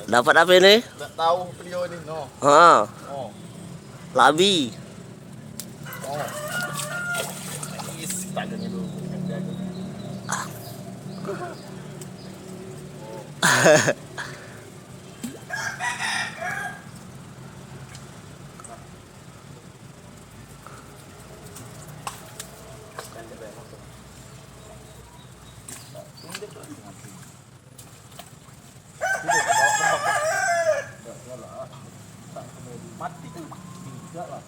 Dapat apa ini? Tak tahu video ni. No. Ha, Oh. labi. Oh. Is tak ada dulu. Mati tu. Tidak lah.